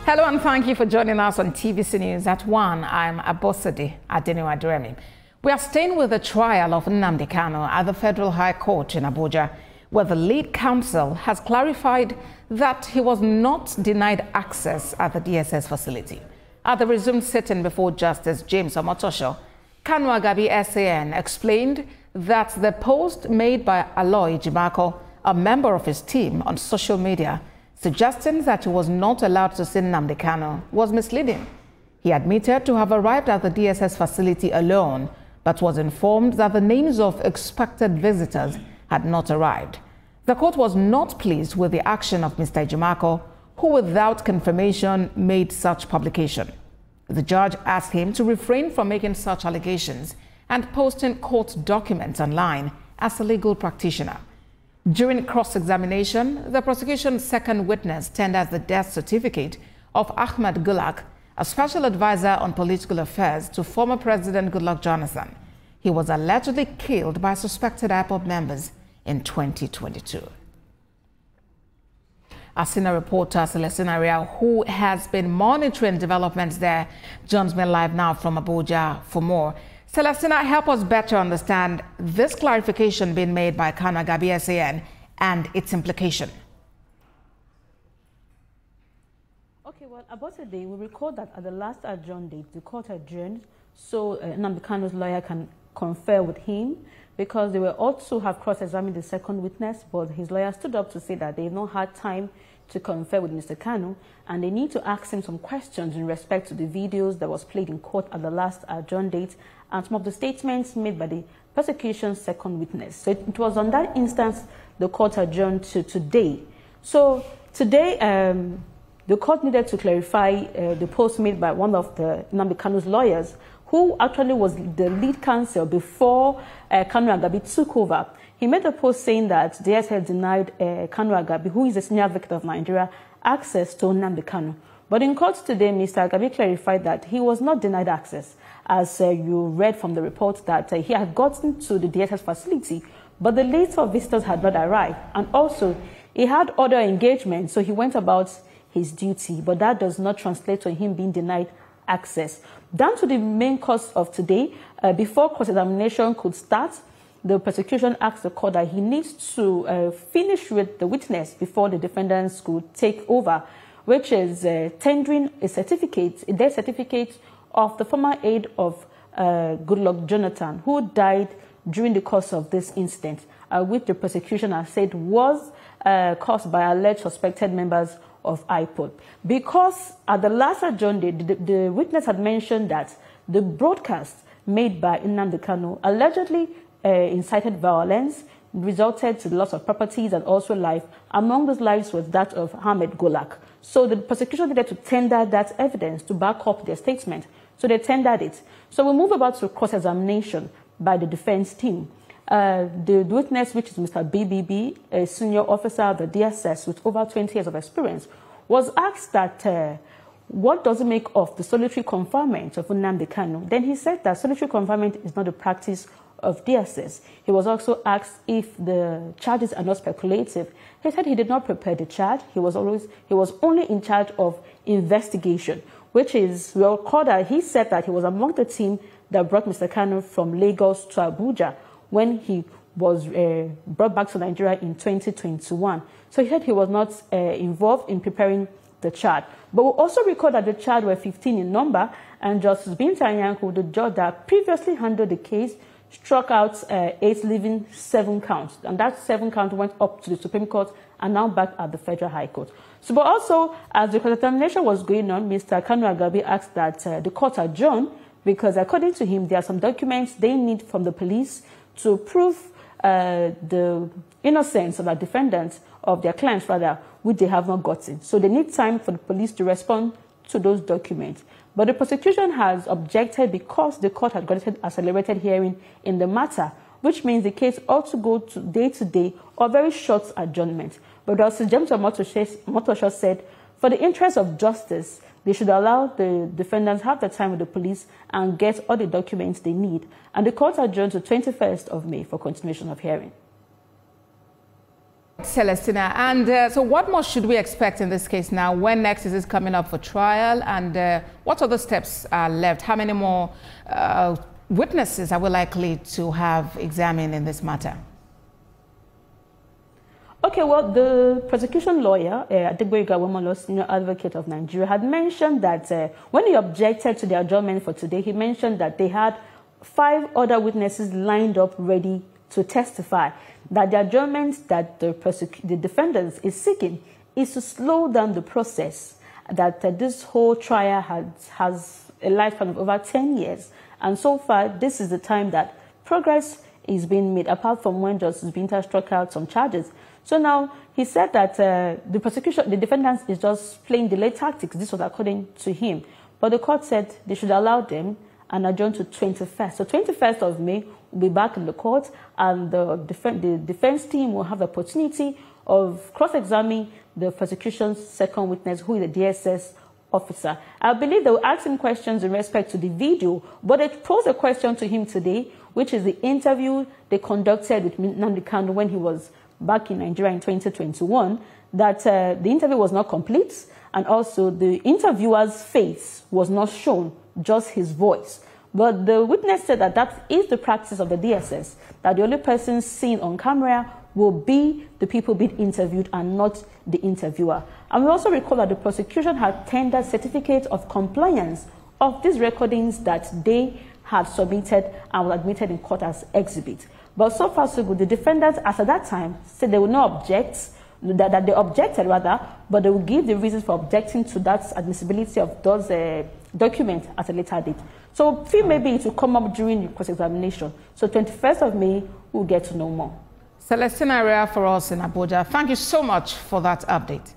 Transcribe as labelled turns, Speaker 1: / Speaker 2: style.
Speaker 1: Hello and thank you for joining us on TVC News at 1. I'm Abosede Adeniwa. We are staying with the trial of Nnamdi Kanu at the Federal High Court in Abuja, where the lead counsel has clarified that he was not denied access at the DSS facility. At the resumed sitting before Justice James Omotosho, Kanu Agabi SAN explained that the post made by Aloy Jimako, a member of his team, on social media, suggesting that he was not allowed to see Nnamdi Kanu, was misleading. He admitted to have arrived at the DSS facility alone, but was informed that the names of expected visitors had not arrived. The court was not pleased with the action of Mr. Jimako, who without confirmation made such publication. The judge asked him to refrain from making such allegations and posting court documents online as a legal practitioner. During cross-examination, the prosecution's second witness tendered the death certificate of Ahmed Gulak, a special advisor on political affairs to former President Goodluck Jonathan. He was allegedly killed by suspected IPOD members in 2022. Our senior reporter, Celestina Rial, who has been monitoring developments there, joins me live now from Abuja for more. Celestina, help us better understand this clarification being made by Kanu Agabi SAN and its implication.
Speaker 2: Okay, well, about a day, we recall that at the last adjourned date, the court adjourned so Nnamdi Kanu's lawyer can confer with him, because they were also have cross-examined the second witness, but his lawyer stood up to say that they've not had time to confer with Mr. Kanu, and they need to ask him some questions in respect to the videos that was played in court at the last adjourned date and some of the statements made by the prosecution's second witness. So it was on that instance the court adjourned to today. So today, the court needed to clarify the post made by one of the Nnamdi Kanu's lawyers, who actually was the lead counsel before Kanu Agabi took over. He made a post saying that DSS had denied Kanu Agabi, who is a senior advocate of Nigeria, access to Nnamdi Kanu. But in court today, Mr. Agabi clarified that he was not denied access, as you read from the report that he had gotten to the DSS facility, but the list of visitors had not arrived. And also, he had other engagements, so he went about his duty, but that does not translate to him being denied access. Down to the main course of today, before cross-examination could start, the prosecution asked the court that he needs to finish with the witness before the defendants could take over, which is tendering a certificate, a death certificate of the former aide of Goodluck Jonathan, who died during the course of this incident, which the prosecution has said was caused by alleged suspected members of IPOD. Because at the last adjourned date, the witness had mentioned that the broadcast made by Nnamdi Kanu allegedly incited violence, resulted to the loss of properties and also life. Among those lives was that of Ahmed Gulak. So the prosecution needed to tender that evidence to back up their statement. So they tendered it. So we move about to cross-examination by the defense team. The witness, which is Mr. BBB, a senior officer of the DSS with over 20 years of experience, was asked that what does it make of the solitary confinement of Nnamdi Kanu? Then he said that solitary confinement is not a practice of DSS. He was also asked if the charges are not speculative. He said he did not prepare the charge. He was only in charge of investigation, which is, well, that he said that he was among the team that brought Mr. Kanu from Lagos to Abuja when he was brought back to Nigeria in 2021. So he said he was not involved in preparing the charge. But we also recall that the charge were 15 in number, and Justice Binta Anyanko, the judge that previously handled the case, struck out 8, leaving 7 counts. And that 7 count went up to the Supreme Court and now back at the Federal High Court. So, but also, as the cross-examination was going on, Mr. Kanu Agabi asked that the court adjourn, because according to him, there are some documents they need from the police to prove the innocence of the defendants, of their clients rather, which they have not gotten. So they need time for the police to respond to those documents. But the prosecution has objected because the court had granted accelerated hearing in the matter, which means the case ought to go to day or very short adjournment. But Justice James Omotosho said, for the interest of justice, they should allow the defendants have the time with the police and get all the documents they need. And the court adjourned to 21st of May for continuation of hearing.
Speaker 1: Celestina, and so what more should we expect in this case now? When next is this coming up for trial, and what other steps are left? How many more witnesses are we likely to have examined in this matter?
Speaker 2: Okay, well, the prosecution lawyer, Adegboyega Awomolo, senior advocate of Nigeria, had mentioned that when he objected to the adjournment for today, he mentioned that they had 5 other witnesses lined up ready to testify, that the adjournment that the defendants is seeking is to slow down the process, that this whole trial has a lifespan of over 10 years. And so far, this is the time that progress is being made, apart from when Justice Binta struck out some charges. So now he said that the defendants is just playing delay tactics. This was according to him. But the court said they should allow them and adjourn to 21st. So 21st of May will be back in the court, and the defense team will have the opportunity of cross-examining the prosecution's second witness, who is the DSS officer. I believe they will ask him questions in respect to the video, but they posed a question to him today, which is the interview they conducted with Nnamdi Kanu when he was back in Nigeria in 2021, that the interview was not complete, and also the interviewer's face was not shown, just his voice. But the witness said that that is the practice of the DSS, that the only person seen on camera will be the people being interviewed and not the interviewer. And we also recall that the prosecution had tendered certificate of compliance of these recordings that they had submitted and were admitted in court as exhibit. But so far so good. The defendants, as at that time, said they would not object, that they objected rather, but they will give the reasons for objecting to that admissibility of those documents at a later date. So feel maybe it will come up during the cross-examination. So 21st of May, we'll get to know more.
Speaker 1: Celestina Area for us in Abuja. Thank you so much for that update.